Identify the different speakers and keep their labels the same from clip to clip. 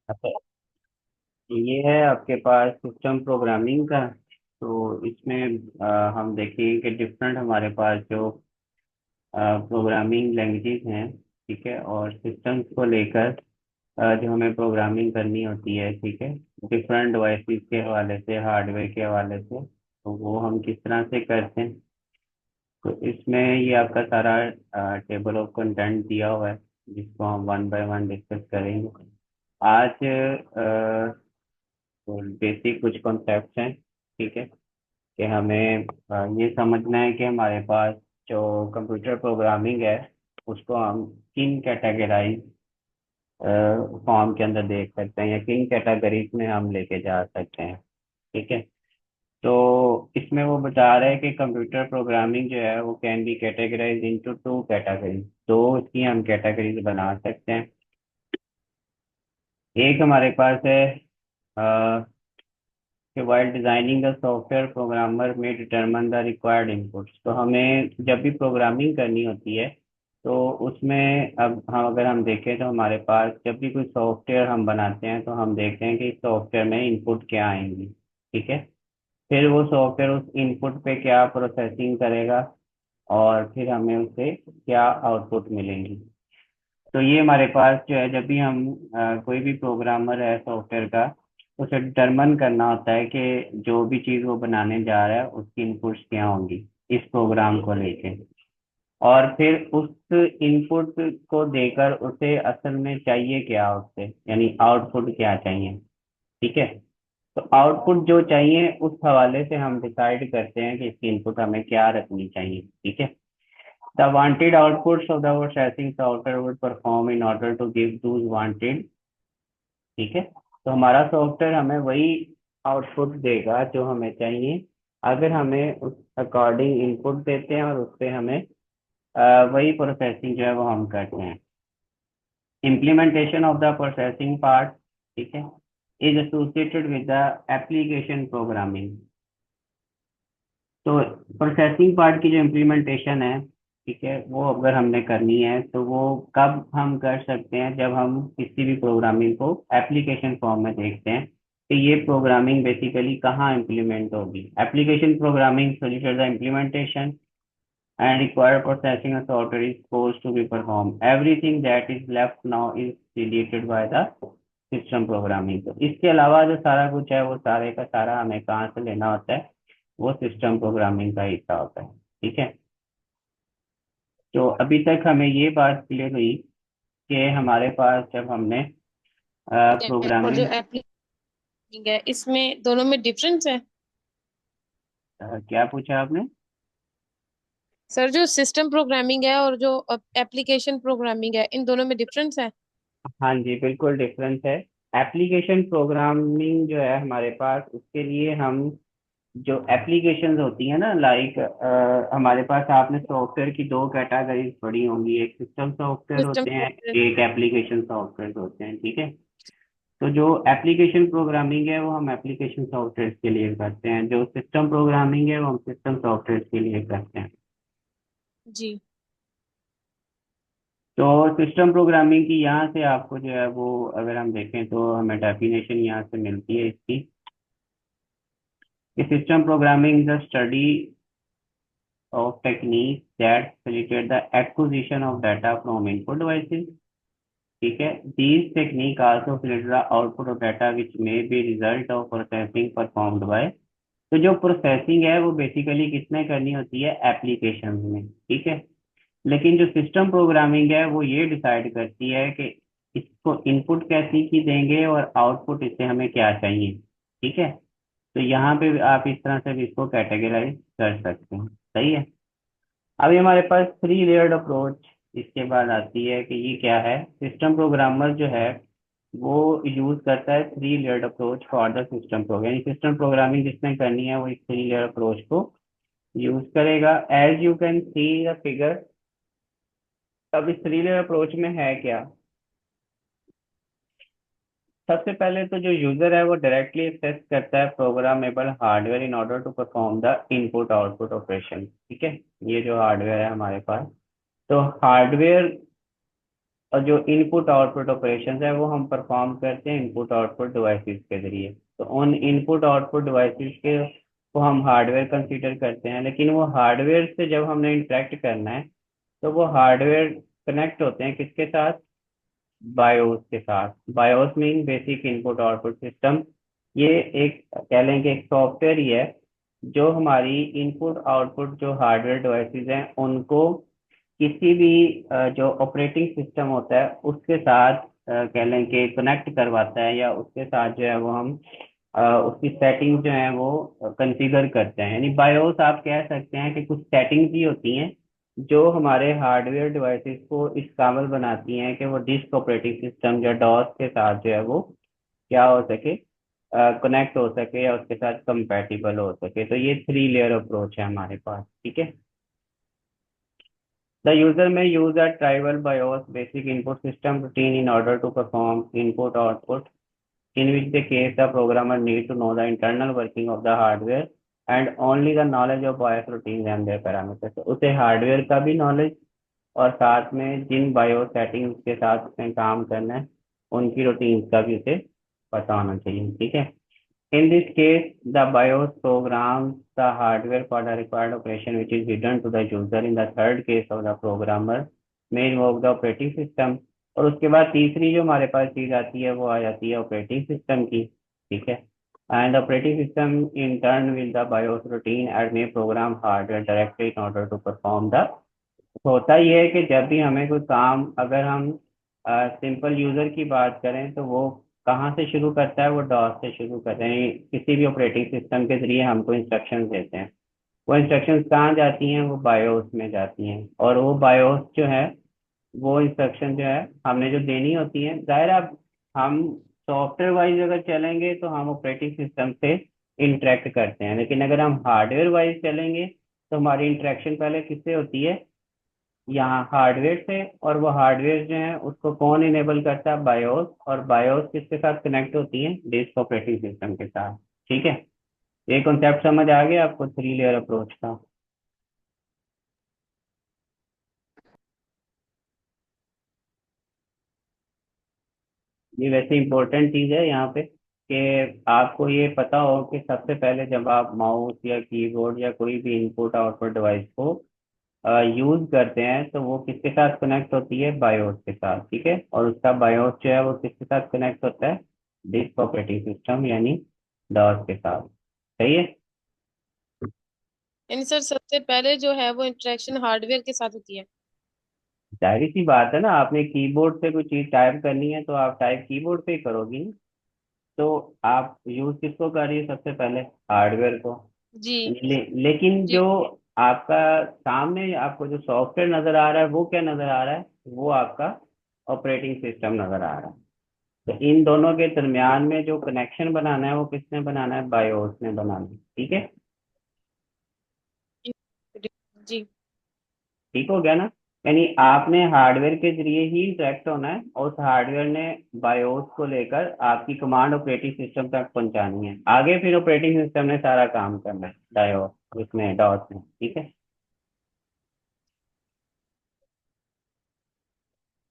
Speaker 1: अच्छा, ये है आपके पास सिस्टम प्रोग्रामिंग का। तो इसमें हम देखेंगे कि डिफरेंट हमारे पास जो प्रोग्रामिंग लैंग्वेजेस हैं, ठीक है, और सिस्टम्स को लेकर जो हमें प्रोग्रामिंग करनी होती है, ठीक है, डिफरेंट डिवाइसेस के हवाले से, हार्डवेयर के हवाले से, तो वो हम किस तरह से करते हैं। तो इसमें ये आपका सारा टेबल ऑफ कंटेंट दिया हुआ है, जिसको हम वन बाय वन डिस्कस करेंगे आज। बेसिक कुछ कॉन्सेप्ट्स हैं, ठीक है, कि हमें ये समझना है कि हमारे पास जो कंप्यूटर प्रोग्रामिंग है उसको हम किन कैटेगराइज फॉर्म के अंदर देख सकते हैं या किन कैटेगरीज में हम लेके जा सकते हैं, ठीक है। तो इसमें वो बता रहे हैं कि कंप्यूटर प्रोग्रामिंग जो है वो can be categorise into two categories. दो इसकी हम कैटेगरीज बना सकते हैं। एक हमारे पास है कि while designing the software programmer may determine the required inputs। तो हमें जब भी प्रोग्रामिंग करनी होती है तो उसमें अब हम देखें तो हमारे पास जब भी कोई सॉफ्टवेयर हम बनाते हैं तो हम देखते हैं कि सॉफ्टवेयर में इनपुट क्या आएंगी, ठीक है। फिर वो सॉफ्टवेयर उस इनपुट पे क्या प्रोसेसिंग करेगा और फिर हमें उससे क्या आउटपुट मिलेंगी। तो ये हमारे पास जो है, जब भी हम कोई भी प्रोग्रामर है सॉफ्टवेयर का, उसे डिटरमन करना होता है कि जो भी चीज़ वो बनाने जा रहा है उसकी इनपुट्स क्या होंगी इस प्रोग्राम को लेके। और फिर उस इनपुट को देकर उसे असल में चाहिए क्या उससे, यानी आउटपुट क्या चाहिए, ठीक है। तो आउटपुट जो चाहिए उस हवाले से हम डिसाइड करते हैं कि इसकी इनपुट हमें क्या रखनी चाहिए, ठीक है। The wanted outputs of the processing software would perform in order to give those wanted, ठीक है। तो हमारा सॉफ्टवेयर हमें वही आउटपुट देगा जो हमें चाहिए, अगर हमें उस अकॉर्डिंग इनपुट देते हैं और उस पे हमें वही प्रोसेसिंग जो है वो हम करते हैं। Implementation of the processing part, ठीक है, is associated with the application programming. तो प्रोसेसिंग पार्ट की जो इम्प्लीमेंटेशन है, ठीक है, वो अगर हमने करनी है तो वो कब हम कर सकते हैं, जब हम किसी भी प्रोग्रामिंग को एप्लीकेशन फॉर्म में देखते हैं कि ये प्रोग्रामिंग बेसिकली कहाँ इम्प्लीमेंट होगी। Application programming solicitate the implementation and require processing a software is supposed to be performed. Everything that is left now is deleted by the system programming. तो इसके अलावा जो सारा कुछ है वो सारे का सारा हमें कहाँ से लेना होता है, वो सिस्टम प्रोग्रामिंग का हिस्सा होता है, ठीक है। तो अभी तक हमें ये बात क्लियर हुई कि हमारे पास जब हमने
Speaker 2: है और जो
Speaker 1: प्रोग्रामिंग।
Speaker 2: एप्लीकेशन है इसमें दोनों में डिफरेंस है।
Speaker 1: क्या पूछा आपने?
Speaker 2: सर जो सिस्टम प्रोग्रामिंग है और जो एप्लीकेशन प्रोग्रामिंग है इन दोनों में डिफरेंस है।
Speaker 1: हाँ जी, बिल्कुल डिफरेंस है। एप्लीकेशन प्रोग्रामिंग जो है हमारे पास, उसके लिए हम जो एप्लीकेशंस होती हैं ना, लाइक हमारे पास आपने सॉफ्टवेयर की दो कैटेगरीज पढ़ी होंगी, एक सिस्टम सॉफ्टवेयर
Speaker 2: सिस्टम
Speaker 1: होते हैं,
Speaker 2: सॉफ्टवेयर।
Speaker 1: एक एप्लीकेशन सॉफ्टवेयर होते हैं, ठीक है। तो जो एप्लीकेशन प्रोग्रामिंग है वो हम एप्लीकेशन सॉफ्टवेयर के लिए करते हैं, जो सिस्टम प्रोग्रामिंग है वो हम सिस्टम सॉफ्टवेयर के लिए करते हैं।
Speaker 2: जी।
Speaker 1: तो सिस्टम प्रोग्रामिंग की यहाँ से आपको जो है वो, अगर हम देखें तो हमें डेफिनेशन यहाँ से मिलती है इसकी, कि system programming is the study of techniques that facilitate the acquisition of data from input devices, ठीक है। These technique also facilitate the output of data which may be result of processing performed by। तो जो processing है वो basically किसने करनी होती है, एप्लीकेशन में, ठीक है। लेकिन जो सिस्टम प्रोग्रामिंग है वो ये डिसाइड करती है कि इसको इनपुट कैसी की देंगे और आउटपुट इससे हमें क्या चाहिए, ठीक है। तो यहाँ पे भी आप इस तरह से भी इसको कैटेगराइज कर सकते हैं, सही है। अभी हमारे पास थ्री लेयर्ड अप्रोच इसके बाद आती है कि ये क्या है। सिस्टम प्रोग्रामर जो है वो यूज करता है three layered approach for the system programming. System programming जिसने करनी है वो इस थ्री लेयर अप्रोच को यूज करेगा। As you can see the figure. अब इस थ्री लेयर अप्रोच में है क्या, सबसे पहले तो जो यूजर है वो डायरेक्टली एक्सेस करता है programmable hardware in order to perform the input output operation, ठीक है। ये जो हार्डवेयर है हमारे पास, तो हार्डवेयर और जो इनपुट आउटपुट ऑपरेशंस है वो हम परफॉर्म करते हैं इनपुट आउटपुट डिवाइसेस के जरिए। तो उन इनपुट आउटपुट डिवाइसेस के को हम हार्डवेयर कंसीडर करते हैं, लेकिन वो हार्डवेयर से जब हमने इंटरेक्ट करना है तो वो हार्डवेयर कनेक्ट होते हैं किसके साथ? बायोस के साथ। BIOS mean basic input output system. ये एक कह लें कि एक सॉफ्टवेयर ही है जो हमारी इनपुट आउटपुट जो हार्डवेयर डिवाइसेस हैं उनको किसी भी जो ऑपरेटिंग सिस्टम होता है उसके साथ कह लें कि कनेक्ट करवाता है, या उसके साथ जो है वो हम उसकी सेटिंग जो है वो कंफिगर करते हैं। यानी बायोस आप कह सकते हैं कि कुछ सेटिंग्स ही होती हैं जो हमारे हार्डवेयर डिवाइसेस को इस काबिल बनाती हैं कि वो डिस्क ऑपरेटिंग सिस्टम या डॉस के साथ जो है वो क्या हो सके, कनेक्ट हो सके या उसके साथ कंपैटिबल हो सके। तो ये थ्री लेयर अप्रोच है हमारे पास, ठीक है। The user may use a tribal BIOS basic input system routine in order to perform input output, in which the case the programmer need to know the internal working of the hardware and only the knowledge of BIOS routines and their parameters। तो उसे hardware का भी knowledge और साथ में जिन BIOS settings के साथ उसने काम करना है उनकी रूटीन्स का भी उसे पता होना चाहिए, ठीक है। In this case, the BIOS programs the hardware for the required operation which is hidden to the user. In the third case of the programmer may invoke the operating system। और उसके बाद तीसरी जो हमारे पास चीज आती है वो आ जाती है ऑपरेटिंग सिस्टम की, ठीक है। And operating system in turn will the BIOS routine and may program hardware directly in order to perform the। होता ये है कि जब भी हमें कोई काम, अगर हम सिंपल यूजर की बात करें तो वो कहाँ से शुरू करता है? वो डॉस से शुरू करते हैं। किसी भी ऑपरेटिंग सिस्टम के जरिए हमको इंस्ट्रक्शंस देते हैं। वो इंस्ट्रक्शंस कहाँ जाती हैं? वो बायोस में जाती हैं। और वो बायोस जो है वो इंस्ट्रक्शन जो है हमने जो देनी होती है, जाहिर है अब हम सॉफ्टवेयर वाइज अगर चलेंगे तो हम ऑपरेटिंग सिस्टम से इंटरेक्ट करते हैं, लेकिन अगर हम हार्डवेयर वाइज चलेंगे तो हमारी इंटरेक्शन पहले किससे होती है? यहाँ हार्डवेयर से। और वो हार्डवेयर जो है उसको कौन इनेबल करता है? बायोस। और बायोस किसके साथ कनेक्ट होती है? डिस्क ऑपरेटिंग सिस्टम के साथ, ठीक है। ये कॉन्सेप्ट समझ आ गया आपको थ्री लेयर अप्रोच का? ये वैसे इंपॉर्टेंट चीज है यहाँ पे कि आपको ये पता हो कि सबसे पहले जब आप माउस या कीबोर्ड या कोई भी इनपुट आउटपुट डिवाइस को यूज करते हैं तो वो किसके साथ कनेक्ट होती है? बायोस के साथ, ठीक है। और उसका बायोस जो है वो किसके साथ कनेक्ट होता है? डिस्क ऑपरेटिंग सिस्टम यानी डॉस के साथ, सही है।
Speaker 2: यानी सर सबसे पहले जो है वो इंटरेक्शन हार्डवेयर के साथ होती है।
Speaker 1: जाहिर सी बात है ना, आपने कीबोर्ड से कोई चीज टाइप करनी है तो आप टाइप कीबोर्ड पे ही करोगी ना। तो आप यूज किसको कर रही है सबसे पहले? हार्डवेयर को।
Speaker 2: जी
Speaker 1: लेकिन
Speaker 2: जी।
Speaker 1: जो आपका सामने आपको जो सॉफ्टवेयर नजर आ रहा है वो क्या नजर आ रहा है? वो आपका ऑपरेटिंग सिस्टम नजर आ रहा है। तो इन दोनों के दरमियान में जो कनेक्शन बनाना है वो किसने बनाना है? बायोस ने बनाना है, ठीक है।
Speaker 2: जी।
Speaker 1: ठीक हो गया ना? यानी आपने हार्डवेयर के जरिए ही इंटरेक्ट होना है और उस हार्डवेयर ने बायोस को लेकर आपकी कमांड ऑपरेटिंग सिस्टम तक पहुंचानी है। आगे फिर ऑपरेटिंग सिस्टम ने सारा काम करना है डायोस उसमें डॉस में, ठीक है।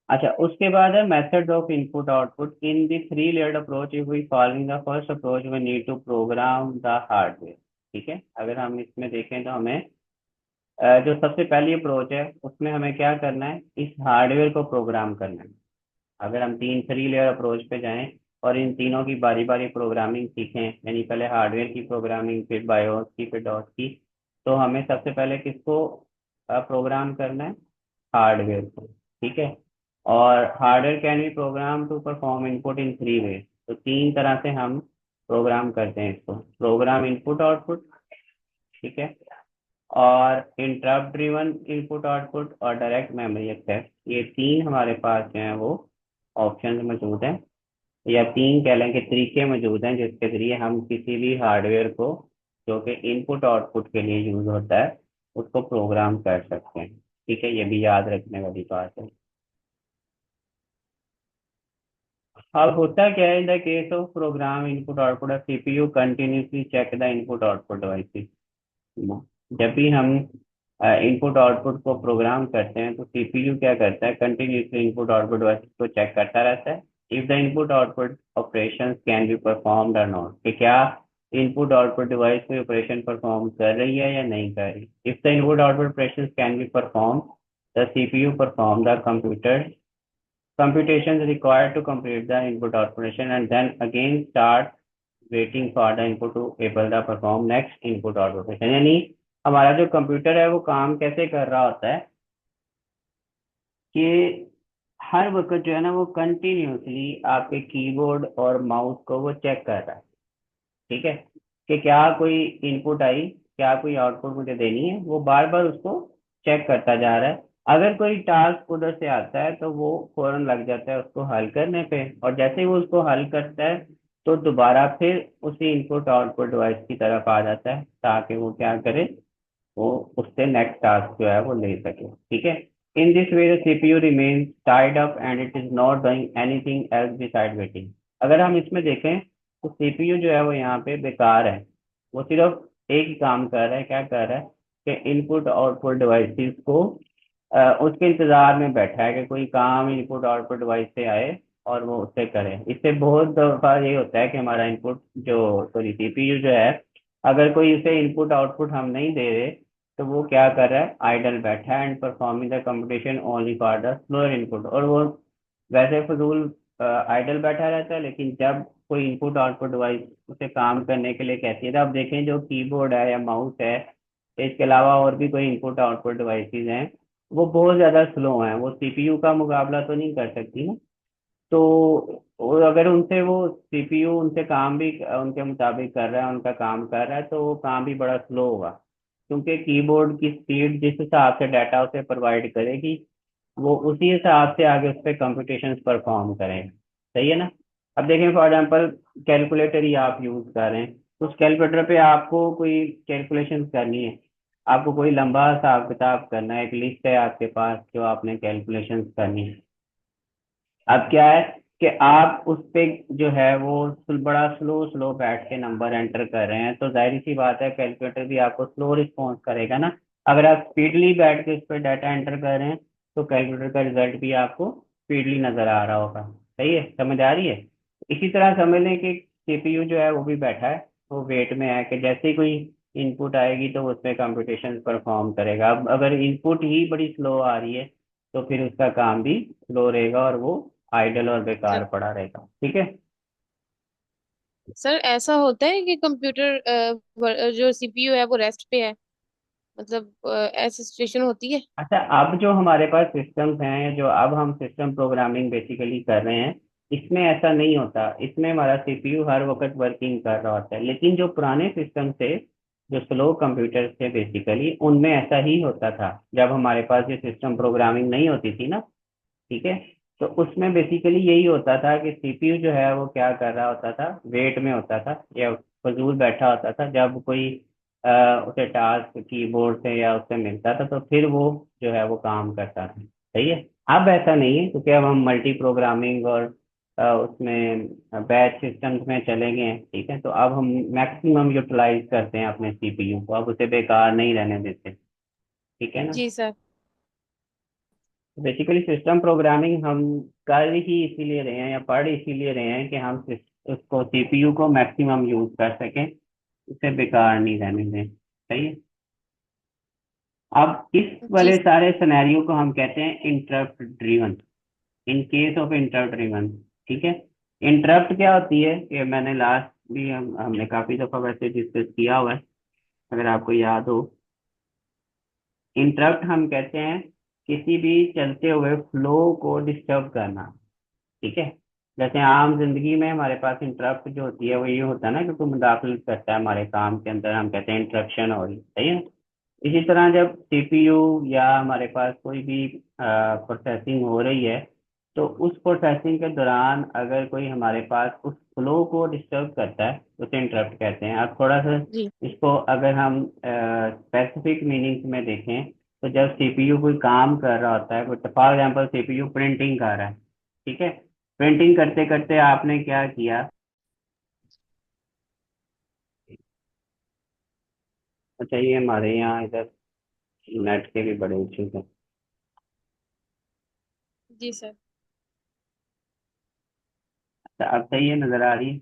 Speaker 1: अच्छा, उसके बाद है methods of input output in the three layered approach. If we following the first approach we need to program the hardware, ठीक है। अगर हम इसमें देखें तो हमें जो सबसे पहली अप्रोच है उसमें हमें क्या करना है? इस हार्डवेयर को प्रोग्राम करना है। अगर हम तीन थ्री लेयर अप्रोच पे जाएं और इन तीनों की बारी बारी प्रोग्रामिंग सीखें, यानी पहले हार्डवेयर की प्रोग्रामिंग फिर बायोस की फिर डॉस की, तो हमें सबसे पहले किसको प्रोग्राम करना है? हार्डवेयर को, ठीक है। और hardware can be program to perform input in three way. तो तीन तरह से हम प्रोग्राम करते हैं इसको। प्रोग्राम इनपुट आउटपुट, ठीक है। और इंटरप्ट ड्रिवन इनपुट आउटपुट और डायरेक्ट मेमोरी एक्सेस, ये तीन हमारे पास जो है वो ऑप्शन मौजूद हैं, या तीन कह लें कि तरीके मौजूद हैं जिसके जरिए हम किसी भी हार्डवेयर को जो कि इनपुट आउटपुट के लिए यूज होता है उसको प्रोग्राम कर सकते हैं, ठीक है। ये भी याद रखने वाली बात है। अब होता क्या है? In the case of program input output CPU continuously check the input output devices. जब भी हम इनपुट आउटपुट को प्रोग्राम करते हैं, तो सीपीयू क्या करता है, कंटिन्यूसली इनपुट आउटपुट डिवाइस को चेक करता रहता है if the input output operation can be performed और नॉट, कि क्या इनपुट आउटपुट डिवाइस कोई ऑपरेशन परफॉर्म कर रही है या नहीं कर रही। If the input output operation can be perform, the CPU perform the computer computations required to complete the input operation and then again start waiting for the input to able to perform next input operation। यानी हमारा जो computer है वो काम कैसे कर रहा होता है कि हर वक्त जो है ना वो कंटिन्यूसली आपके कीबोर्ड और माउस को वो चेक कर रहा है, ठीक है, कि क्या कोई इनपुट आई, क्या कोई आउटपुट मुझे देनी है, वो बार बार उसको चेक करता जा रहा है। अगर कोई टास्क उधर से आता है तो वो फौरन लग जाता है उसको हल करने पे, और जैसे ही वो उसको हल करता है तो दोबारा फिर उसी इनपुट आउटपुट डिवाइस की तरफ आ जाता है ताकि वो क्या करे, वो उससे नेक्स्ट टास्क जो है वो ले सके, ठीक है। In this way the CPU remains tied up and it is not doing anything else beside waiting. अगर हम इसमें देखें तो सीपीयू जो है वो यहाँ पे बेकार है, वो सिर्फ एक ही काम कर रहा है, क्या कर रहा है कि इनपुट आउटपुट डिवाइसेस को उसके इंतजार में बैठा है कि कोई काम इनपुट आउटपुट डिवाइस से आए और वो उससे करे। इससे बहुत दफा ये होता है कि हमारा इनपुट जो सॉरी सीपीयू जो है, अगर कोई उसे इनपुट आउटपुट हम नहीं दे रहे तो वो क्या कर रहा है, आइडल बैठा है and performing the competition only for the slower input. और वो वैसे फजूल आइडल बैठा रहता है, लेकिन जब कोई इनपुट आउटपुट डिवाइस उसे काम करने के लिए कहती है, तो आप देखें जो कीबोर्ड है या माउस है, इसके अलावा और भी कोई इनपुट आउटपुट डिवाइसेस हैं, वो बहुत ज़्यादा स्लो हैं, वो सीपीयू का मुकाबला तो नहीं कर सकती ना। तो और अगर उनसे वो सीपीयू उनसे काम भी उनके मुताबिक कर रहा है, उनका काम कर रहा है, तो वो काम भी बड़ा स्लो होगा, क्योंकि कीबोर्ड की स्पीड जिस हिसाब से डाटा उसे प्रोवाइड करेगी वो उसी हिसाब से आगे उस पर कंप्यूटेशन परफॉर्म करेगा। सही है ना। अब देखें फॉर एग्जांपल कैलकुलेटर ही आप यूज कर रहे हैं, तो उस कैलकुलेटर पे आपको कोई कैलकुलेशन करनी है, आपको कोई लंबा हिसाब किताब करना है, एक लिस्ट है आपके पास जो आपने कैलकुलेशन करनी है। अब क्या है कि आप उस पे जो है वो बड़ा स्लो स्लो बैठ के नंबर एंटर कर रहे हैं, तो जाहिर सी बात है कैलकुलेटर भी आपको स्लो रिस्पॉन्स करेगा ना। अगर आप स्पीडली बैठ के उस पर डाटा एंटर कर रहे हैं तो कैलकुलेटर का रिजल्ट भी आपको स्पीडली नजर आ रहा होगा। सही है, समझ आ रही है। इसी तरह समझ लें कि सीपीयू जो है वो भी बैठा है, वो वेट में है कि जैसे ही कोई इनपुट आएगी तो उसमें कंप्यूटेशन परफॉर्म करेगा। अब अगर इनपुट ही बड़ी स्लो आ रही है तो फिर उसका काम भी स्लो रहेगा और वो आइडल और बेकार
Speaker 2: सर
Speaker 1: पड़ा रहेगा, ठीक है।
Speaker 2: सर ऐसा होता है कि कंप्यूटर जो सीपीयू है वो रेस्ट पे है, मतलब ऐसी सिचुएशन होती है?
Speaker 1: अच्छा, अब जो हमारे पास सिस्टम्स हैं, जो अब हम सिस्टम प्रोग्रामिंग बेसिकली कर रहे हैं, इसमें ऐसा नहीं होता, इसमें हमारा सीपीयू हर वक्त वर्किंग कर रहा होता है। लेकिन जो पुराने सिस्टम थे, जो स्लो कंप्यूटर थे बेसिकली, उनमें ऐसा ही होता था जब हमारे पास ये सिस्टम प्रोग्रामिंग नहीं होती थी ना, ठीक है। तो उसमें बेसिकली यही होता था कि सीपीयू जो है वो क्या कर रहा होता था, वेट में होता था या फजूल बैठा होता था। जब कोई उसे टास्क कीबोर्ड से या उससे मिलता था तो फिर वो जो है वो काम करता था। सही है। अब ऐसा नहीं है, क्योंकि अब हम मल्टी प्रोग्रामिंग और उसमें बैच सिस्टम्स में चले गए हैं, ठीक है। तो अब हम मैक्सिमम यूटिलाइज करते हैं अपने सीपीयू को, अब उसे बेकार नहीं रहने देते, ठीक है ना।
Speaker 2: जी सर।
Speaker 1: बेसिकली सिस्टम प्रोग्रामिंग हम कर ही इसीलिए रहे हैं या पढ़ इसीलिए रहे हैं कि हम उसको सीपीयू को मैक्सिमम यूज कर सकें, उसे बेकार नहीं रहने दें। सही है। अब इस
Speaker 2: जी
Speaker 1: वाले सारे सिनेरियो को हम कहते हैं interrupt driven, in case of interrupt driven, ठीक है। इंटरप्ट क्या होती है कि मैंने लास्ट भी हमने काफी दफा वैसे डिस्कस किया हुआ है, अगर आपको याद हो। इंटरप्ट हम कहते हैं किसी भी चलते हुए फ्लो को डिस्टर्ब करना, ठीक है। जैसे आम जिंदगी में हमारे पास इंटरप्ट जो होती है वो ये होता है ना कि कोई मुदाखलत करता है हमारे काम के अंदर, हम कहते हैं इंटरप्शन हो रही, सही है। इसी तरह जब सीपीयू या हमारे पास कोई भी प्रोसेसिंग हो रही है, तो उस प्रोसेसिंग के दौरान अगर कोई हमारे पास उस फ्लो को डिस्टर्ब करता है तो उसे इंटरप्ट कहते हैं। अब थोड़ा सा
Speaker 2: जी।
Speaker 1: इसको अगर हम स्पेसिफिक मीनिंग्स में देखें, तो जब सीपीयू कोई काम कर रहा होता है, कोई फॉर एग्जांपल सीपीयू प्रिंटिंग कर रहा है, ठीक है। प्रिंटिंग करते करते आपने क्या किया, अच्छा ये हमारे यहाँ इधर नेट के भी बड़े इश्यूज हैं।
Speaker 2: जी सर।
Speaker 1: अच्छा, अब सही है, नजर आ रही है?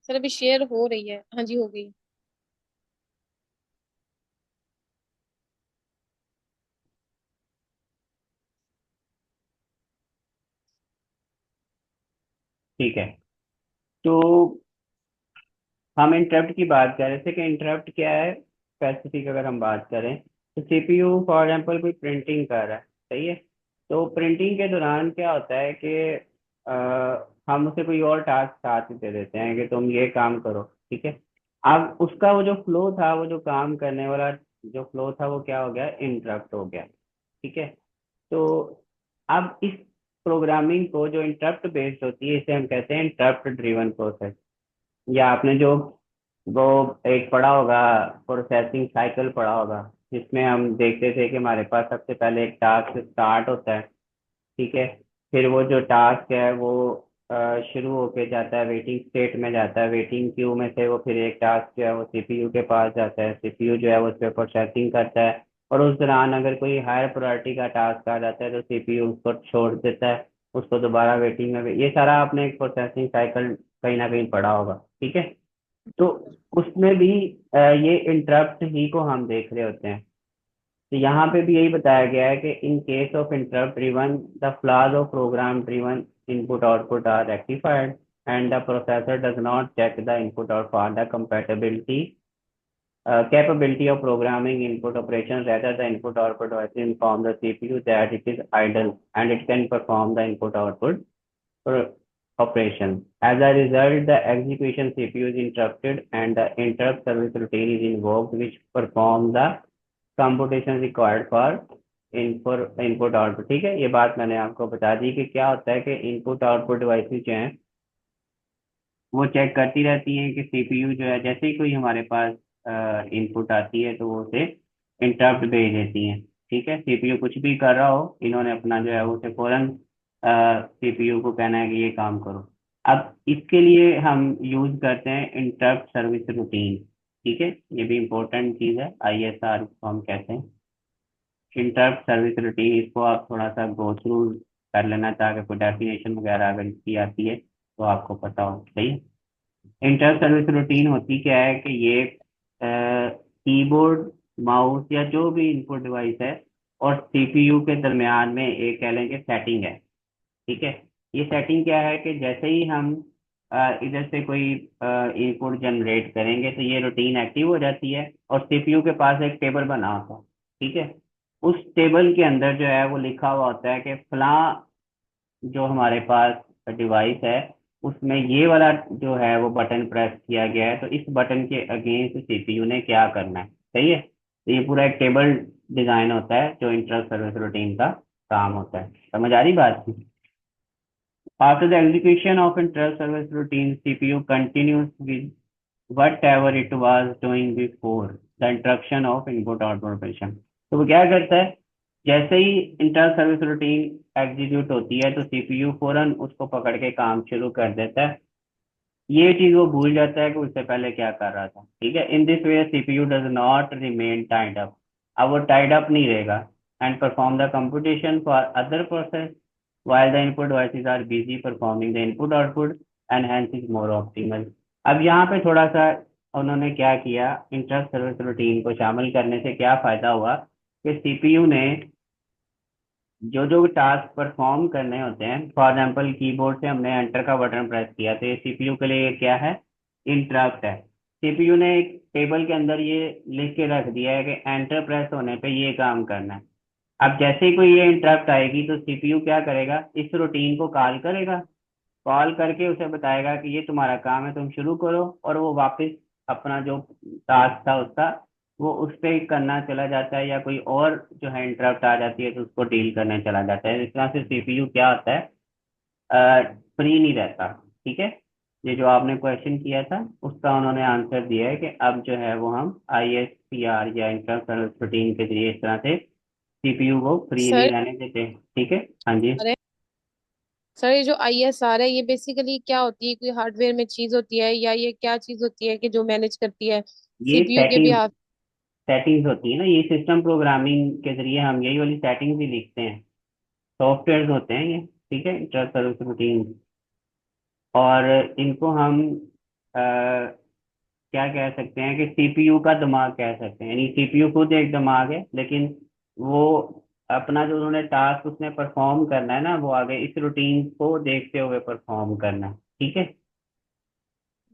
Speaker 2: सर अभी शेयर हो रही है, हाँ जी हो गई।
Speaker 1: ठीक है। तो हम इंटरप्ट की बात कर रहे थे कि इंटरप्ट क्या है, स्पेसिफिक अगर हम बात करें तो सीपीयू फॉर एग्जांपल कोई प्रिंटिंग कर रहा है, सही है। तो प्रिंटिंग के दौरान क्या होता है कि हम उसे कोई और टास्क साथ दे देते हैं कि तुम ये काम करो, ठीक है। अब उसका वो जो फ्लो था, वो जो काम करने वाला जो फ्लो था, वो क्या हो गया, इंटरप्ट हो गया, ठीक है। तो अब इस प्रोग्रामिंग को जो इंटरप्ट बेस्ड होती है, इसे हम कहते हैं इंटरप्ट ड्रिवन प्रोसेस। या आपने जो वो एक पढ़ा होगा, प्रोसेसिंग साइकिल पढ़ा होगा, जिसमें हम देखते थे कि हमारे पास सबसे पहले एक टास्क स्टार्ट होता है, ठीक है। फिर वो जो टास्क है वो शुरू होके जाता है, वेटिंग स्टेट में जाता है, वेटिंग क्यू में से वो फिर एक टास्क जो है वो सीपीयू के पास जाता है, सीपीयू जो है वो उस पर प्रोसेसिंग करता है। और उस दौरान अगर कोई हायर प्रायोरिटी का टास्क आ जाता है तो सीपीयू उसको छोड़ देता है, उसको दोबारा वेटिंग में, ये सारा आपने एक प्रोसेसिंग साइकिल कहीं ना कहीं पढ़ा होगा, ठीक है। तो उसमें भी ये इंटरप्ट ही को हम देख रहे होते हैं। तो यहाँ पे भी यही बताया गया है कि in case of interrupt driven, the flaws of program driven input output are rectified and the processor does not check the input और for the compatibility capability of programming input operation, rather the input output device inform the CPU that it is idle and it can perform the input output operation. As a result, the execution CPU is interrupted and the interrupt service routine is invoked, which perform the computation required for input output. ठीक है, ये बात मैंने आपको बता दी कि क्या होता है कि इनपुट आउटपुट डिवाइसेस जो हैं वो चेक करती रहती हैं कि सीपीयू जो है, जैसे ही कोई हमारे पास इनपुट आती है तो वो उसे इंटरप्ट भेज देती हैं, ठीक है। सीपीयू कुछ भी कर रहा हो, इन्होंने अपना जो है उसे फौरन सीपीयू को कहना है कि ये काम करो। अब इसके लिए हम यूज करते हैं इंटरप्ट सर्विस रूटीन, ठीक है। ये भी इम्पोर्टेंट चीज़ है, आईएसआर इसको हम कहते हैं, इंटरप्ट सर्विस रूटीन। इसको आप थोड़ा सा गो थ्रू कर लेना, ताकि कोई डेफिनेशन वगैरह अगर इसकी आती है तो आपको पता हो, सही। इंटर सर्विस रूटीन होती क्या है कि ये कीबोर्ड, माउस या जो भी इनपुट डिवाइस है और सीपीयू के दरमियान में एक कह लेंगे सेटिंग है, ठीक है। ये सेटिंग क्या है कि जैसे ही हम इधर से कोई इनपुट जनरेट करेंगे तो ये रूटीन एक्टिव हो जाती है और सीपीयू के पास एक टेबल बना होता है, ठीक है। उस टेबल के अंदर जो है वो लिखा हुआ होता है कि फलां जो हमारे पास डिवाइस है उसमें ये वाला जो है वो बटन प्रेस किया गया है, तो इस बटन के अगेंस्ट सीपीयू ने क्या करना है, सही है। तो ये पूरा एक टेबल डिजाइन होता है जो इंटर सर्विस रूटीन का काम होता है। समझ आ रही बात की? After the execution of inter-service routine, CPU continues with whatever it was doing before the interruption of input-output operation। तो वो क्या करता है, जैसे ही इंटर सर्विस रूटीन एग्जीक्यूट होती है तो सीपीयू फौरन उसको पकड़ के काम शुरू कर देता है। ये चीज वो भूल जाता है कि उससे पहले क्या कर रहा था, ठीक है। In this way CPU does not remain tied up, अब वो टाइड अप नहीं रहेगा, and perform the computation for other process while the input devices are busy performing the input output and hence is more optimal। अब यहाँ पे थोड़ा सा उन्होंने क्या किया, इंटर सर्विस रूटीन को शामिल करने से क्या फायदा हुआ कि सीपीयू ने जो जो टास्क परफॉर्म करने होते हैं, फॉर एग्जाम्पल कीबोर्ड से हमने एंटर का बटन प्रेस किया तो ये सीपीयू के लिए क्या है, इंटरप्ट है। सीपीयू ने एक टेबल के अंदर ये लिख के रख दिया है कि एंटर प्रेस होने पे ये काम करना है। अब जैसे ही कोई ये इंटरप्ट आएगी तो सीपीयू क्या करेगा, इस रूटीन को कॉल करेगा, कॉल करके उसे बताएगा कि ये तुम्हारा काम है, तुम शुरू करो, और वो वापस अपना जो टास्क था उसका वो उस पे करना चला जाता है, या कोई और जो है इंटरप्ट आ जाती है तो उसको डील करने चला जाता है। इस तरह से सीपीयू क्या होता है, फ्री नहीं रहता, ठीक है। ये जो आपने क्वेश्चन किया था उसका उन्होंने आंसर दिया है कि अब जो है वो हम आईएसपीआर या इंटर सर्विस रूटीन के जरिए इस तरह से सीपीयू को फ्री नहीं
Speaker 2: सर
Speaker 1: रहने देते, ठीक है। हाँ जी।
Speaker 2: अरे सर, ये जो ISR है ये बेसिकली क्या होती है? कोई हार्डवेयर में चीज होती है या ये क्या चीज होती है कि जो मैनेज करती है
Speaker 1: ये
Speaker 2: CPU के भी
Speaker 1: सेटिंग,
Speaker 2: हाथ?
Speaker 1: सेटिंग्स होती है ना, ये सिस्टम प्रोग्रामिंग के जरिए हम यही वाली सेटिंग्स ही लिखते हैं। सॉफ्टवेयर होते हैं ये, ठीक है, इंटर सर्विस रूटीन। और इनको हम क्या कह सकते हैं कि सीपीयू का दिमाग कह सकते हैं, यानी सीपीयू खुद एक दिमाग है, लेकिन वो अपना जो उन्होंने टास्क उसने परफॉर्म करना है ना, वो आगे इस रूटीन को देखते हुए परफॉर्म करना है, ठीक है।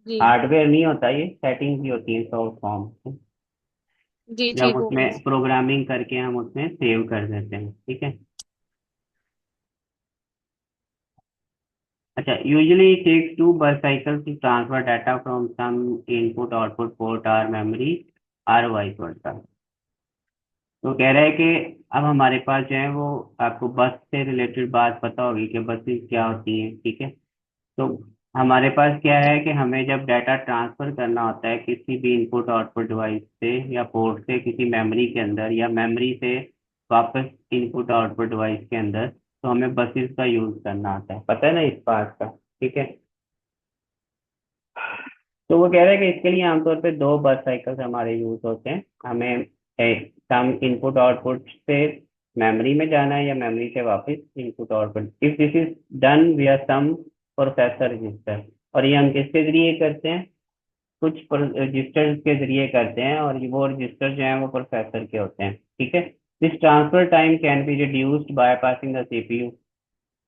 Speaker 2: जी
Speaker 1: हार्डवेयर नहीं होता, ये सेटिंग्स ही होती है सॉफ्ट फॉर्म।
Speaker 2: जी
Speaker 1: जब
Speaker 2: ठीक हो गया।
Speaker 1: उसमें प्रोग्रामिंग करके हम उसमें सेव कर देते हैं, ठीक है। अच्छा, usually it takes two bus cycles to transfer data from some input output port or memory or vice versa। तो कह रहा है कि अब हमारे पास जो है वो, आपको बस से रिलेटेड बात पता होगी कि बसेस क्या होती हैं, ठीक है। तो हमारे पास क्या है कि हमें जब डाटा ट्रांसफर करना होता है किसी भी इनपुट आउटपुट डिवाइस से या पोर्ट से किसी मेमोरी के अंदर, या मेमोरी से वापस इनपुट आउटपुट डिवाइस के अंदर, तो हमें बसेस का यूज करना होता है, पता है ना इस बात का, ठीक है। तो वो कह रहे हैं कि इसके लिए आमतौर पे दो बस साइकिल्स हमारे यूज होते हैं। हमें सम इनपुट आउटपुट से मेमोरी में जाना है या मेमोरी से वापस input output, if this is done विया सम प्रोसेसर रजिस्टर। और ये हम किसके जरिए करते हैं? कुछ रजिस्टर्स के जरिए करते हैं, और वो रजिस्टर जो हैं वो प्रोसेसर के होते हैं, ठीक है। This transfer time can be reduced by passing the CPU.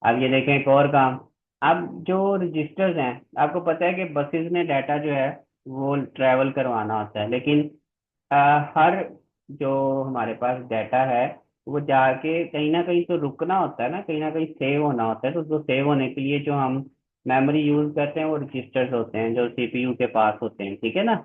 Speaker 1: अब ये देखें एक और काम। अब जो रजिस्टर्स हैं, आपको पता है कि बसेस में डाटा जो है वो ट्रैवल करवाना होता है, लेकिन हर जो हमारे पास डाटा है वो जाके कहीं ना कहीं तो रुकना होता है ना, कहीं ना कहीं सेव होना होता है। तो उसको सेव होने के लिए जो हम मेमोरी यूज करते हैं वो रजिस्टर्स होते हैं जो सीपीयू के पास होते हैं, ठीक है ना।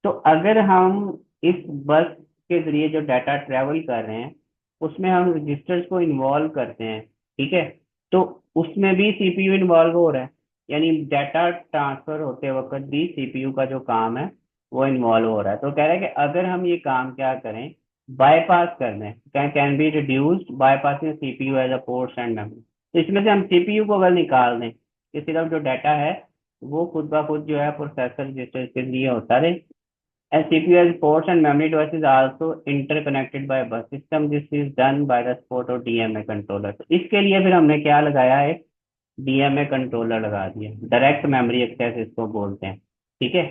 Speaker 1: तो अगर हम इस बस के जरिए जो डाटा ट्रेवल कर रहे हैं उसमें हम रजिस्टर्स को इन्वॉल्व करते हैं, ठीक है, तो उसमें भी सीपीयू इन्वॉल्व हो रहा है। यानी डाटा ट्रांसफर होते वक्त भी सीपीयू का जो काम है वो इन्वॉल्व हो रहा है। तो कह रहा है कि अगर हम ये काम क्या करें, बाईपास कर दें, can be reduced bypassing CPU as a ports and memory. तो इसमें से हम सीपीयू को अगर निकाल दें कि सिर्फ जो डाटा है वो खुद ब खुद जो है प्रोसेसर रजिस्टर के लिए होता रहे। As CPU has ports and memory devices are also interconnected by bus system. This is done by the support of DMA controller। तो इसके लिए फिर हमने क्या लगाया है? डीएमए कंट्रोलर लगा दिया, डायरेक्ट मेमोरी एक्सेस इसको बोलते हैं, ठीक है।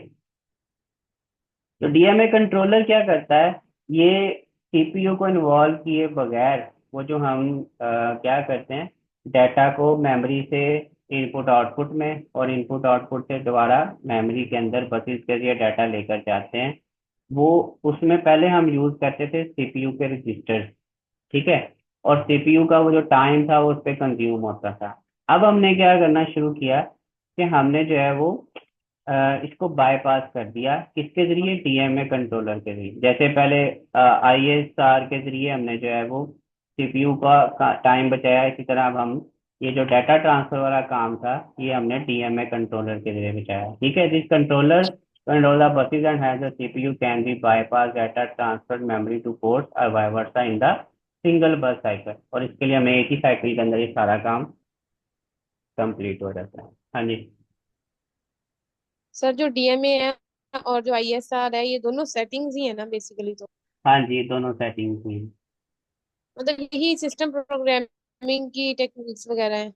Speaker 1: तो डीएमए कंट्रोलर क्या करता है? ये सीपीयू को इन्वॉल्व किए बगैर वो जो हम क्या करते हैं, डाटा को मेमोरी से इनपुट आउटपुट में और इनपुट आउटपुट से दोबारा मेमोरी के अंदर बसेस के जरिए डाटा लेकर जाते हैं। वो उसमें पहले हम यूज करते थे सीपीयू के रजिस्टर, ठीक है। और सीपीयू का वो जो टाइम था वो उस पर कंज्यूम होता था। अब हमने क्या करना शुरू किया कि हमने जो है वो इसको बाईपास कर दिया, किसके जरिए? डीएमए कंट्रोलर के जरिए। जैसे पहले आईएसआर के जरिए हमने जो है वो सीपीयू का टाइम बचाया, इसी तरह अब हम ये जो डाटा ट्रांसफर वाला काम था ये हमने डीएमए कंट्रोलर के जरिए बचाया, ठीक है। This controller control the buses and has the CPU can be bypass data transfer memory to ports और vice versa in the single bus cycle। और इसके लिए हमें एक ही साइकिल के अंदर ये सारा काम कंप्लीट हो जाता है। हाँ जी।
Speaker 2: सर जो डीएमए है और जो आईएसआर है ये दोनों सेटिंग्स ही है ना बेसिकली तो।
Speaker 1: हाँ जी, दोनों सेटिंग्स हैं।
Speaker 2: मतलब यही सिस्टम प्रोग्रामिंग की टेक्निक्स वगैरह है।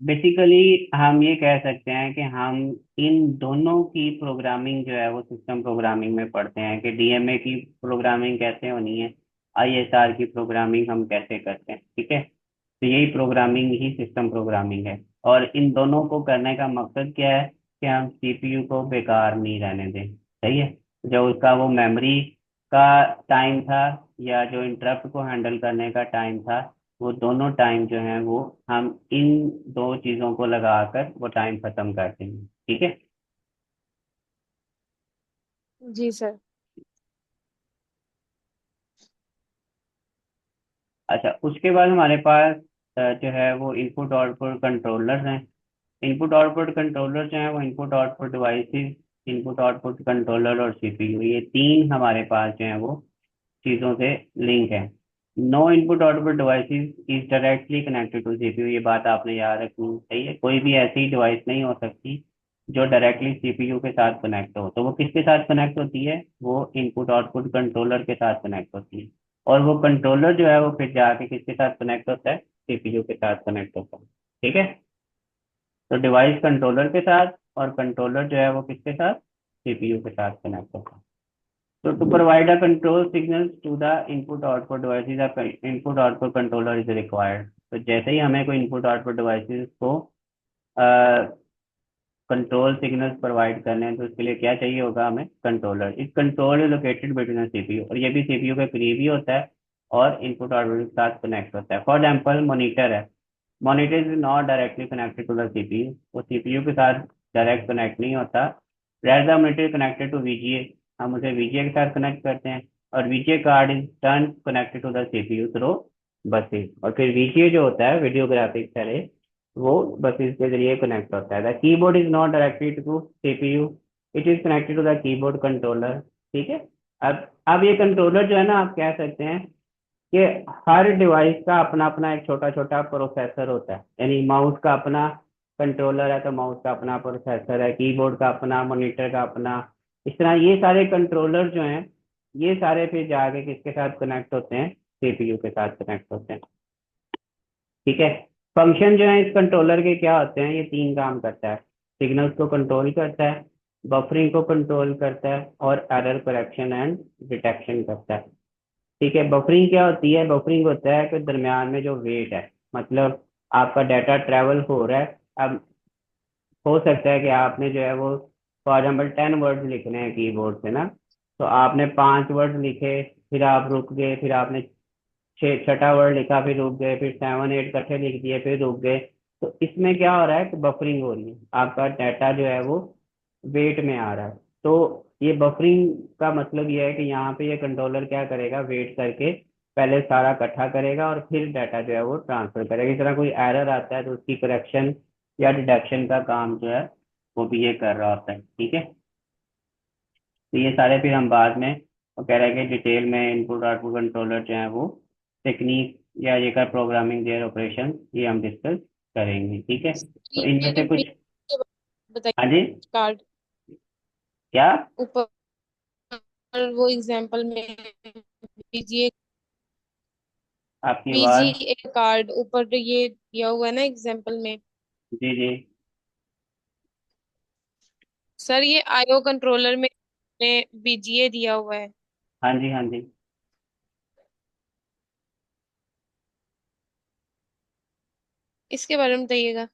Speaker 1: बेसिकली हम ये कह सकते हैं कि हम इन दोनों की प्रोग्रामिंग जो है वो सिस्टम प्रोग्रामिंग में पढ़ते हैं, कि डीएमए की प्रोग्रामिंग कैसे होनी है, आईएसआर की प्रोग्रामिंग हम कैसे करते हैं, ठीक है। तो यही प्रोग्रामिंग ही सिस्टम प्रोग्रामिंग है। और इन दोनों को करने का मकसद क्या है कि हम सीपीयू को बेकार नहीं रहने दें, सही है। जो उसका वो मेमोरी का टाइम था या जो इंटरप्ट को हैंडल करने का टाइम था, वो दोनों टाइम जो है वो हम इन दो चीजों को लगाकर वो टाइम खत्म कर देंगे, ठीक है।
Speaker 2: जी सर।
Speaker 1: अच्छा, उसके बाद हमारे पास जो है वो इनपुट आउटपुट कंट्रोलर्स हैं। इनपुट आउटपुट कंट्रोलर जो है वो input output devices, input output controller और सीपीयू, ये तीन हमारे पास जो है वो चीजों से लिंक है। No input output devices is directly connected to CPU. ये बात आपने याद रखनी सही है, कोई भी ऐसी डिवाइस नहीं हो सकती जो डायरेक्टली सीपीयू के साथ कनेक्ट हो, तो वो किसके साथ कनेक्ट होती है, वो इनपुट आउटपुट कंट्रोलर के साथ कनेक्ट होती है। और वो कंट्रोलर जो है वो फिर जाके किसके साथ कनेक्ट होता है, सीपीयू के साथ कनेक्ट होता है। ठीक है। तो डिवाइस कंट्रोलर के साथ, और कंट्रोलर जो है वो किसके साथ, सीपीयू के साथ कनेक्ट होता है। तो to provide a control signals to the input output devices, input output controller is required. तो जैसे ही हमें कोई इनपुट आउटपुट डिवाइसेस को कंट्रोल सिग्नल्स प्रोवाइड करने हैं, तो उसके लिए क्या चाहिए होगा हमें, कंट्रोलर। इस control is located between CPU, और ये भी सीपीयू के करीब ही होता है और इनपुट आउटपुट के साथ कनेक्ट होता है। फॉर एग्जाम्पल मॉनिटर है, monitor is not directly connected to the CPU, वो सीपीयू के साथ डायरेक्ट कनेक्ट नहीं होता। Rather monitor connected to VGA, हम उसे वीजीए के साथ कनेक्ट करते हैं, और VGA card is turn connected to the CPU through buses. और फिर वीजीए जो होता है, वीडियो ग्राफिक्स है, वो बसेस के जरिए कनेक्ट होता है। The keyboard is not directly to CPU, it is connected to the keyboard controller. ठीक है। अब ये कंट्रोलर जो है ना, आप कह सकते हैं कि हर डिवाइस का अपना अपना एक छोटा छोटा प्रोसेसर होता है, यानी माउस का अपना कंट्रोलर है तो माउस का अपना प्रोसेसर है, कीबोर्ड का अपना, मॉनिटर का अपना। इस तरह ये सारे कंट्रोलर जो हैं, ये सारे फिर जाके किसके साथ कनेक्ट होते हैं, सीपीयू के साथ कनेक्ट होते हैं। ठीक है। फंक्शन जो है इस कंट्रोलर के क्या होते हैं, ये तीन काम करता है। सिग्नल्स को कंट्रोल करता है, बफरिंग को कंट्रोल करता है, और एरर करेक्शन एंड डिटेक्शन करता है। ठीक है। बफरिंग क्या होती है, बफरिंग होता है कि दरमियान में जो वेट है, मतलब आपका डाटा ट्रेवल हो रहा है। अब हो सकता है कि आपने जो है वो फॉर एग्जाम्पल 10 वर्ड्स लिखने हैं कीबोर्ड से ना, तो आपने 5 वर्ड लिखे, फिर आप रुक गए, फिर आपने छठा वर्ड लिखा, फिर रुक गए, फिर 7 8 इकट्ठे लिख दिए, फिर रुक गए। तो इसमें क्या हो रहा है कि बफरिंग हो रही है, आपका डाटा जो है वो वेट में आ रहा है। तो ये बफरिंग का मतलब ये है कि यहाँ पे ये कंट्रोलर क्या करेगा, वेट करके पहले सारा इकट्ठा करेगा और फिर डाटा जो है वो ट्रांसफर करेगा। इस तरह कोई एरर आता है तो उसकी करेक्शन या डिडक्शन का काम जो है वो भी ये कर रहा होता है। ठीक है। तो ये सारे फिर हम बाद में, वो कह रहे हैं कि डिटेल में इनपुट आउटपुट कंट्रोलर जो है वो टेक्निक या ये का प्रोग्रामिंग देयर ऑपरेशन, ये हम डिस्कस करेंगे। ठीक है। तो इनमें से कुछ। हाँ जी।
Speaker 2: बताइए कार्ड
Speaker 1: क्या।
Speaker 2: ऊपर वो एग्जांपल में बीजीए
Speaker 1: आपकी आवाज़।
Speaker 2: बीजीए कार्ड ऊपर जो ये दिया हुआ है ना एग्जांपल में।
Speaker 1: जी जी।
Speaker 2: सर ये आईओ कंट्रोलर में बीजीए दिया हुआ है,
Speaker 1: हाँ जी हाँ जी।
Speaker 2: इसके बारे में बताइएगा।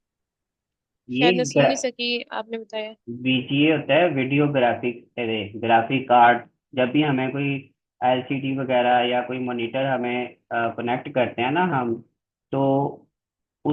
Speaker 1: ये
Speaker 2: शायद मैं सुन नहीं सकी, आपने बताया।
Speaker 1: बीजीए होता है वीडियो ग्राफिक अरे ग्राफिक कार्ड। जब भी हमें कोई एलसीडी वगैरह या कोई मॉनिटर हमें कनेक्ट करते हैं ना हम, तो